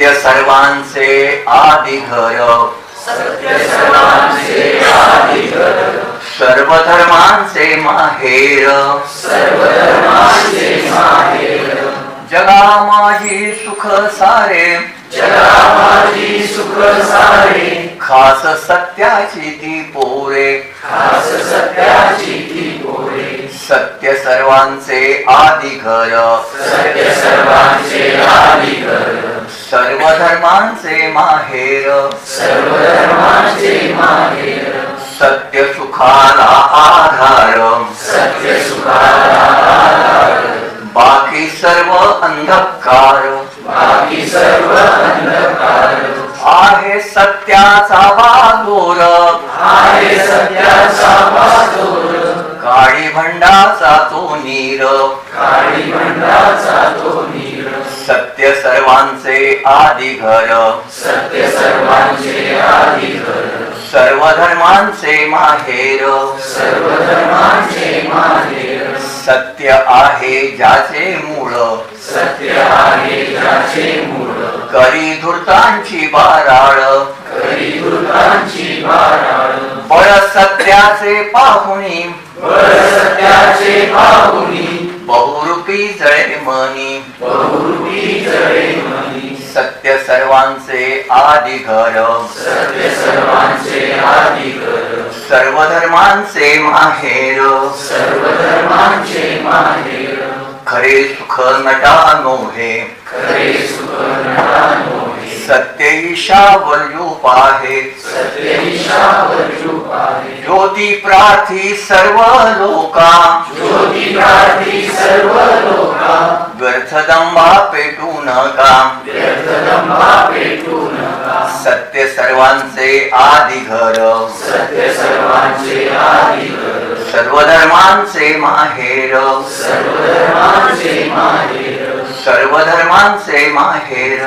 सत्य सर्वांचे आदि घर, सर्व धर्मांचे माहेर, जगा माझी सुख सारे, खास सत्याची ती पोरे, सत्य सर्वांचे आदि घर, सर्व धर्मांचे माहेर, सत्य सुखाला आधार, बाकी सर्व अंधकार, आहे सत्याचा बाजूर, काळी भंडाचा तो नीर, सत्य सर्वांचे आदि घर, सर्व धर्मांचे माहेर, सत्य आहे ज्याचे मूळ, करी धूर्तांची बाराळ, बळ सत्याचे पाहुणी, बहुरूपी जळे मनी, सत्य सर्वांचे आदि घर, सर्व धर्मांचे माहेर, खरे सुख नटा नोहे, सत्य ईशावर रूप आहे, ज्योती प्रार्थी सर्व लोका, व्यर्थ दंभा पेटू नका, सत्य सर्वांचे आदि घर, सर्व धर्मांचे माहेर, सर्व धर्मांचे माहेर,